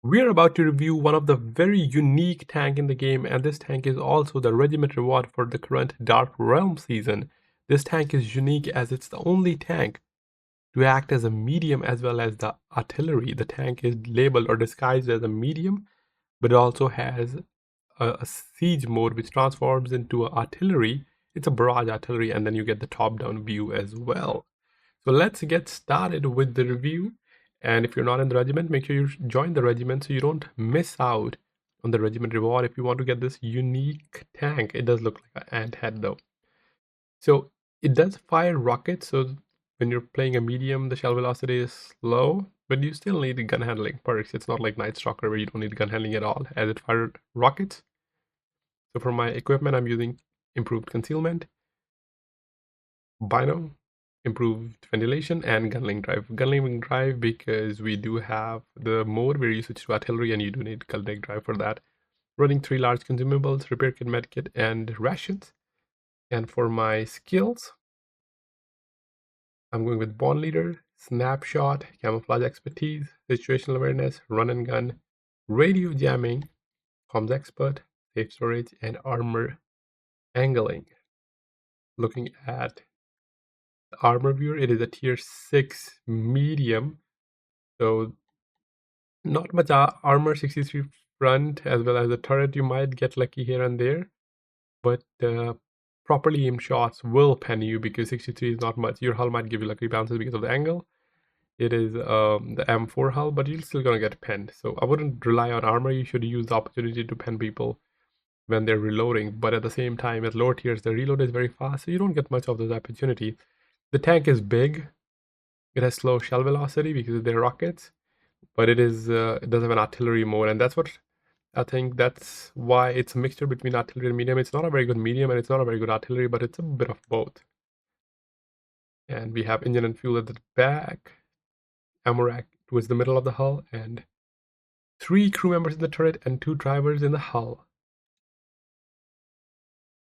We're about to review one of the very unique tank in the game, and this tank is also the regiment reward for the current Dark Realm season. This tank is unique as it's the only tank to act as a medium as well as the artillery. The tank is labeled or disguised as a medium, but it also has a siege mode which transforms into artillery. It's a barrage artillery, and then you get the top-down view as well. So let's get started with the review. And if you're not in the regiment, make sure you join the regiment so you don't miss out on the regiment reward if you want to get this unique tank. It does look like an ant head though. So it does fire rockets, so when you're playing a medium, the shell velocity is low, but you still need gun handling perks. It's not like Night Stalker where you don't need gun handling at all, as it fired rockets. So for my equipment, I'm using improved concealment, bino, improved ventilation, and gunling drive. Gunling drive because we do have the mode where you switch to artillery and you do need gunling drive for that. Running 3 large consumables, repair kit, medkit, and rations. And for my skills, I'm going with Bond Leader, Snapshot, Camouflage Expertise, Situational Awareness, Run and Gun, Radio Jamming, Comms Expert, Safe Storage, and Armor Angling. Looking at the armor viewer, it is a tier 6 medium, so not much armor. 63 front as well as the turret. You might get lucky here and there, but properly aimed shots will pen you because 63 is not much. Your hull might give you lucky bounces because of the angle. It is the M4 hull, but you're still gonna get penned. So I wouldn't rely on armor. You should use the opportunity to pen people when they're reloading, but at the same time, at lower tiers, the reload is very fast, so you don't get much of this opportunity. The tank is big. It has slow shell velocity because they're rockets, but it does have an artillery mode, and that's what I think that's why it's a mixture between artillery and medium. It's not a very good medium, and it's not a very good artillery, but it's a bit of both. And we have engine and fuel at the back, ammo rack towards the middle of the hull, and 3 crew members in the turret and 2 drivers in the hull.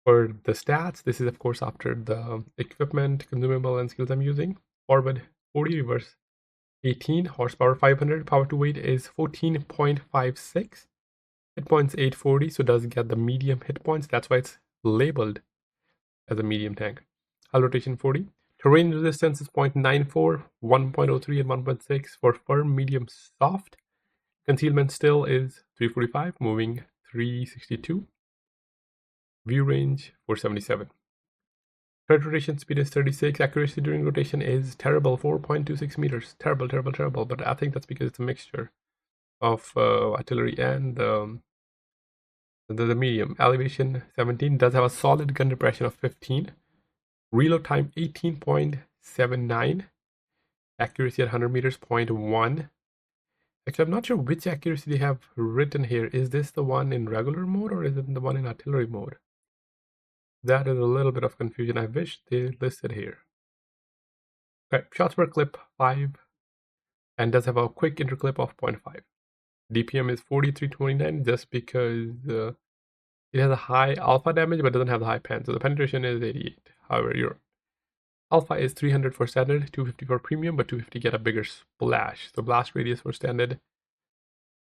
For the stats, this is of course after the equipment, consumable, and skills I'm using. Forward 40, reverse 18, horsepower 500, power to weight is 14.56, hit points 840, so it does get the medium hit points. That's why it's labeled as a medium tank. Hull rotation 40. Terrain resistance is 0.94, 1.03, and 1.6 for firm, medium, soft. Concealment still is 345, moving 362. View range 477. Thread rotation speed is 36. Accuracy during rotation is terrible, 4.26 meters. Terrible, terrible, terrible. But I think that's because it's a mixture of artillery and the medium. Elevation 17 does have a solid gun depression of 15. Reload time 18.79. Accuracy at 100 meters 0.1. Actually, I'm not sure which accuracy they have written here. Is this the one in regular mode or is it the one in artillery mode? That is a little bit of confusion. I wish they listed here. Okay, shots per clip 5 and does have a quick interclip of 0.5. DPM is 4329 just because it has a high alpha damage but doesn't have the high pen. So the penetration is 88. However, your alpha is 300 for standard, 250 for premium, but 250 get a bigger splash. So blast radius for standard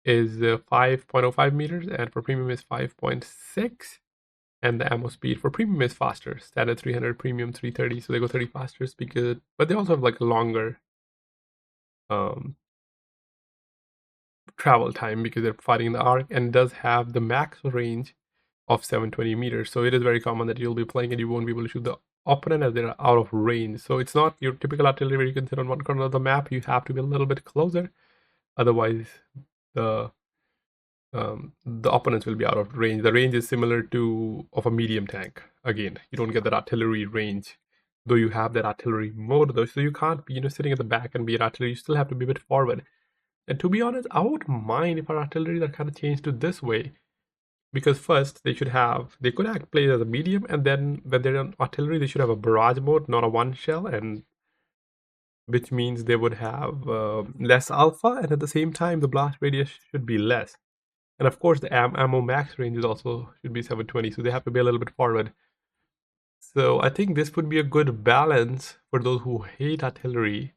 is 5.05 meters and for premium is 5.6. And the ammo speed for premium is faster. Standard 300, premium 330, so they go 30 faster because, but they also have like a longer travel time because they're fighting in the arc, and does have the max range of 720 meters. So it is very common that you'll be playing and you won't be able to shoot the opponent as they're out of range. So it's not your typical artillery where you can sit on one corner of the map. You have to be a little bit closer, otherwise the opponents will be out of range. The range is similar to of a medium tank. Again, you don't get that artillery range, though you have that artillery mode though. So you can't be sitting at the back and be an artillery. You still have to be a bit forward. And to be honest, I wouldn't mind if our artillery are kind of changed to this way, because first they could act play as a medium, and then when they're on artillery, they should have a barrage mode, not a one shell, and which means they would have less alpha, and at the same time the blast radius should be less. And of course, the ammo max range is also should be 720, so they have to be a little bit forward. So I think this would be a good balance for those who hate artillery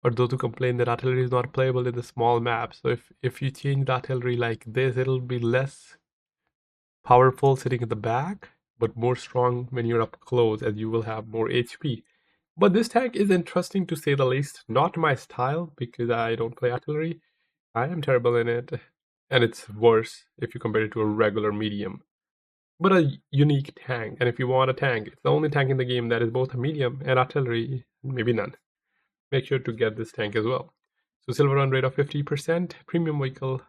or those who complain that artillery is not playable in the small map. So if you change the artillery like this, it'll be less powerful sitting in the back, but more strong when you're up close, as you will have more HP. But this tank is interesting to say the least. Not my style, because I don't play artillery. I am terrible in it, and it's worse if you compare it to a regular medium. But a unique tank, and if you want a tank, it's the only tank in the game that is both a medium and artillery, maybe none. Make sure to get this tank as well. So silver earn rate of 50%, premium vehicle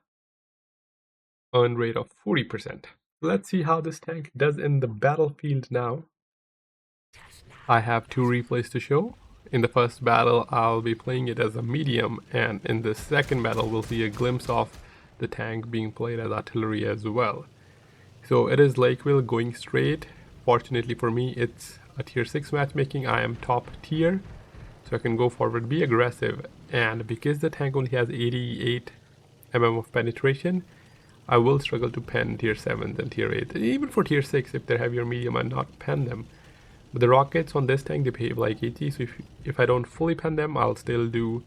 earn rate of 40%. Let's see how this tank does in the battlefield now. I have two replays to show. In the first battle, I'll be playing it as a medium, and in the second battle, we'll see a glimpse of the tank being played as artillery as well. So it is Lakeville going straight. Fortunately for me, it's a tier 6 matchmaking. I am top tier, so I can go forward, be aggressive, and because the tank only has 88 mm of penetration, I will struggle to pen tier 7s and tier 8. Even for tier 6, if they're heavy or medium, I'll not pen them. But the rockets on this tank, they behave like AT, so if I don't fully pen them, I'll still do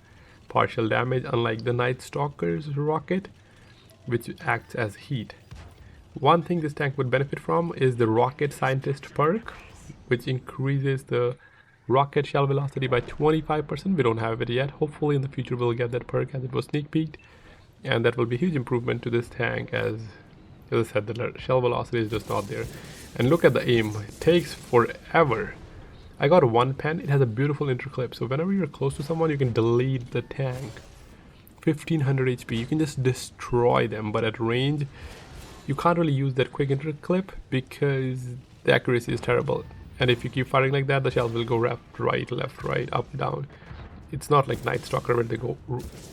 partial damage, unlike the Night Stalker's rocket, which acts as heat. One thing this tank would benefit from is the Rocket Scientist perk, which increases the rocket shell velocity by 25%. We don't have it yet. Hopefully in the future we'll get that perk, as it was sneak peeked, and that will be a huge improvement to this tank, as I said, the shell velocity is just not there. And look at the aim, it takes forever. I got one pen, it has a beautiful interclip, so whenever you're close to someone you can delete the tank. 1500 HP, you can just destroy them, but at range you can't really use that quick interclip because the accuracy is terrible. And if you keep firing like that, the shells will go left, right, up, down. It's not like Night Stalker where they go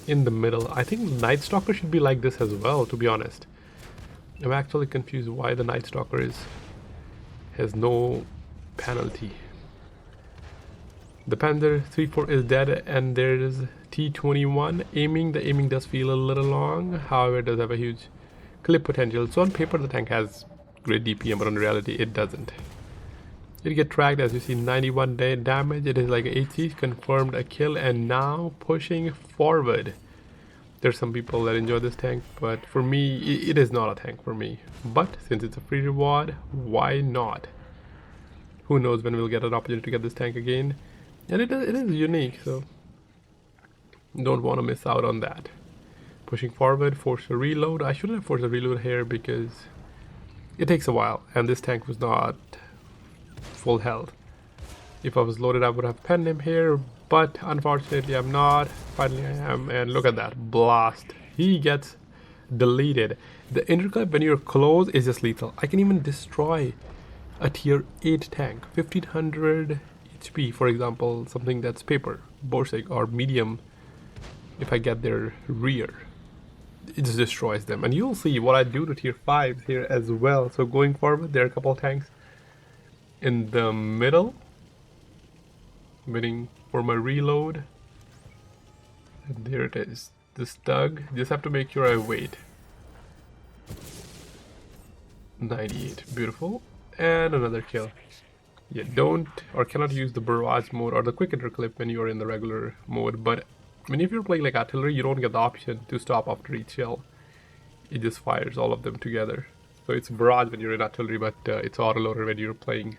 in the middle. I think Night Stalker should be like this as well, to be honest. I'm actually confused why the Night Stalker has no penalty. The Panzer 3-4 is dead, and there's T31 aiming. The aiming does feel a little long, however it does have a huge clip potential. So on paper the tank has great DPM, but in reality it doesn't. It get tracked, as you see, 91 damage. It is like 80, confirmed a kill, and now pushing forward. There's some people that enjoy this tank, but for me, it is not a tank for me. But since it's a free reward, why not? Who knows when we'll get an opportunity to get this tank again. And it is unique, so don't want to miss out on that. Pushing forward, force a reload. I shouldn't have forced a reload here because it takes a while, and this tank was not full health. If I was loaded, I would have penned him here, but unfortunately I'm not. Finally I am, and look at that blast. He gets deleted. The interclip when you're close is just lethal. I can even destroy a tier 8 tank, 1500 HP, for example, something that's paper, Borsig, or medium. If I get their rear, it just destroys them. And you'll see what I do to tier 5s here as well. So going forward, there are a couple of tanks in the middle, waiting for my reload. And there it is, the Stug. Just have to make sure I wait. 98, beautiful. And another kill. Yeah, don't or cannot use the barrage mode or the quick interclip when you are in the regular mode, but if you're playing like artillery, you don't get the option to stop after each shell. It just fires all of them together. So it's barrage when you're in artillery, but it's autoloader when you're playing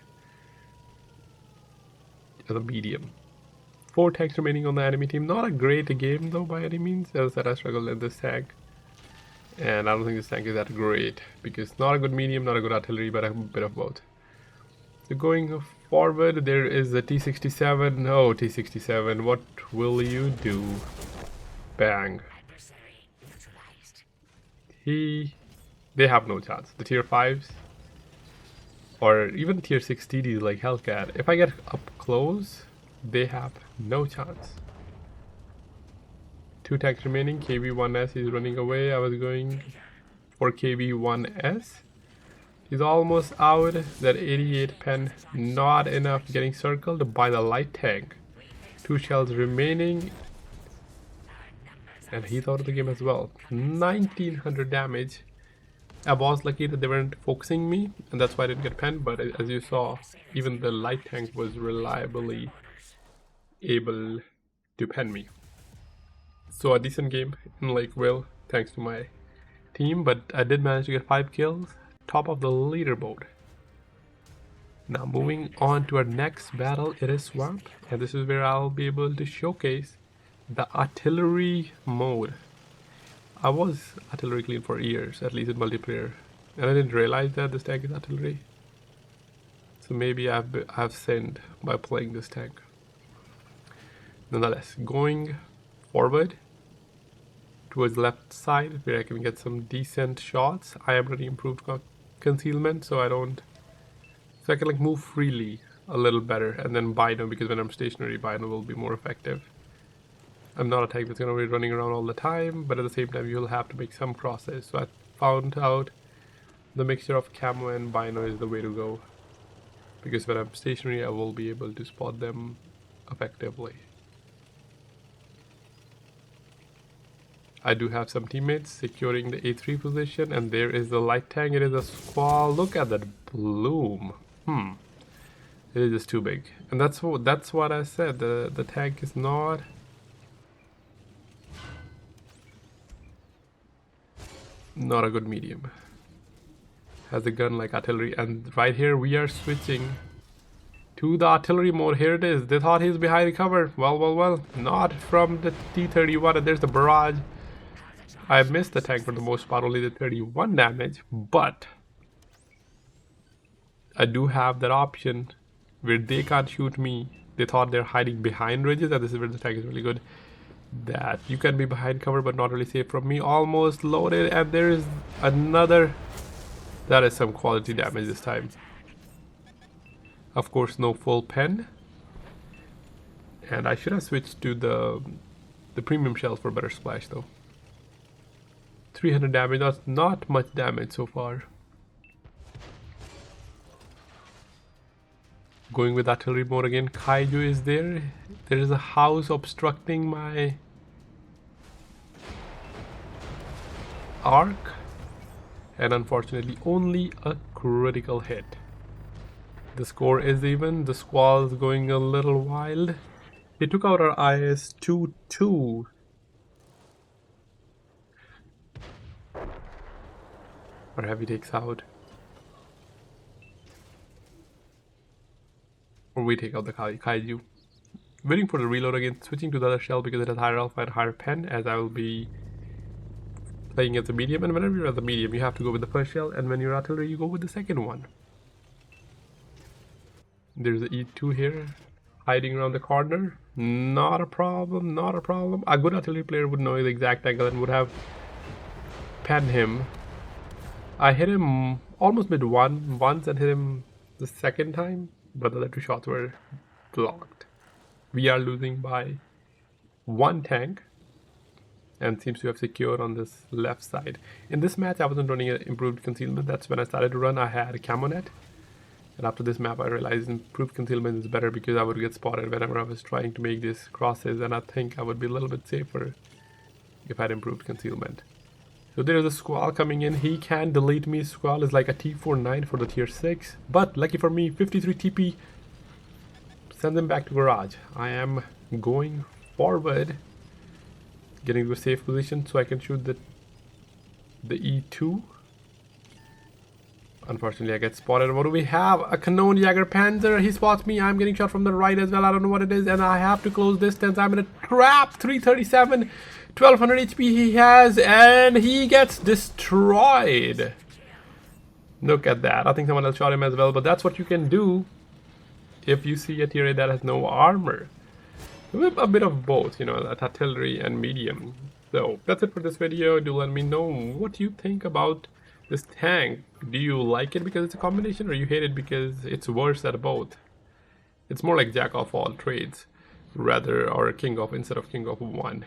as a medium. 4 tanks remaining on the enemy team. Not a great game though by any means. As I said, I struggled in this tank, and I don't think this tank is that great because not a good medium, not a good artillery, but a bit of both. So going forward, there is a T67. Oh, T67, what will you do? Bang. They have no chance. The tier 5s or even tier 6 TDs like Hellcat, if I get up close, they have no chance. 2 tanks remaining. KB1S is running away. I was going for KB1S. He's almost out. That 88 pen, not enough. Getting circled by the light tank. 2 shells remaining, and he's out of the game as well. 1900 damage. I was lucky that they weren't focusing me, and that's why I didn't get penned, but as you saw, even the light tank was reliably able to pen me. So a decent game in Lakeville, thanks to my team, but I did manage to get 5 kills, top of the leaderboard. Now moving on to our next battle, it is Swamp, and this is where I'll be able to showcase the artillery mode. I was artillery clean for years, at least in multiplayer, and I didn't realize that this tank is artillery. So maybe I've sinned by playing this tank. Nonetheless, going forward towards the left side where I can get some decent shots. I am running improved concealment, so I can like move freely a little better, and then Bino, because when I'm stationary, Bino will be more effective. I'm not a tank that's going to be running around all the time, but at the same time you'll have to make some crosses. So I found out the mixture of camo and Bino is the way to go, because when I'm stationary I will be able to spot them effectively. I do have some teammates securing the A3 position, and there is the light tank. It is a squall. Look at that bloom. It is just too big, and that's what I said. The tank is not a good medium. Has a gun like artillery, and right here we are switching to the artillery mode. Here it is. They thought he's behind cover. Well, not from the T31, and there's the barrage. I missed the tank for the most part, only the 31 damage, but I do have that option where they can't shoot me. They thought they're hiding behind ridges, and this is where the tank is really good. That you can be behind cover but not really safe from me. Almost loaded, and there is another. That is some quality damage this time. Of course, no full pen, and I should have switched to the premium shells for better splash though. 300 damage, that's not much damage so far. Going with artillery mode again. Kaiju is there. There is a house obstructing my arc, and unfortunately only a critical hit. The score is even. The squall is going a little wild. He took out our IS-22. Our heavy takes out. Or we take out the Kaiju. Waiting for the reload again, switching to the other shell because it has higher alpha and higher pen, as I will be playing as a medium, and whenever you're at the medium you have to go with the first shell, and when you're artillery you go with the second one. There's the E2 here, hiding around the corner. Not a problem, not a problem. A good artillery player would know the exact angle and would have penned him. I hit him almost mid once and hit him the second time, but the other 2 shots were blocked. We are losing by 1 tank, and seems to have secured on this left side. In this match I wasn't running an improved concealment. That's when I started to run. I had a camo net, and after this map I realized improved concealment is better because I would get spotted whenever I was trying to make these crosses, and I think I would be a little bit safer if I had improved concealment. So there is a Squall coming in. He can delete me. Squall is like a T49 for the tier 6. But lucky for me, 53 TP. Send them back to garage. I am going forward, getting to a safe position so I can shoot the E2. Unfortunately, I get spotted. What do we have? A Canon Jäger Panzer. He spots me. I'm getting shot from the right as well. I don't know what it is, and I have to close distance. I'm in a trap. 337. 1200 HP he has, and he gets destroyed. Look at that. I think someone else shot him as well, but that's what you can do if you see a tier 8 that has no armor. A bit of both, you know, that artillery and medium. So that's it for this video. Do let me know what you think about this tank. Do you like it because it's a combination, or you hate it because it's worse at both? It's more like jack of all trades rather, or king of instead of king of one.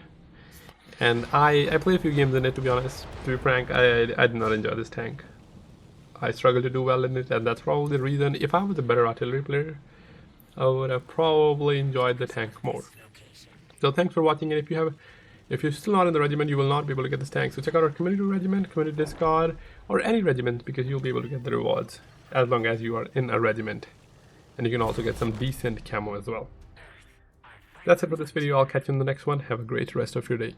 And I played a few games in it, to be honest. To be frank, I did not enjoy this tank. I struggled to do well in it, and that's probably the reason. If I was a better artillery player, I would have probably enjoyed the tank more. So thanks for watching, and if you're still not in the regiment, you will not be able to get this tank. So check out our community regiment, community Discord, or any regiment, because you'll be able to get the rewards as long as you are in a regiment. And you can also get some decent camo as well. That's it for this video. I'll catch you in the next one. Have a great rest of your day.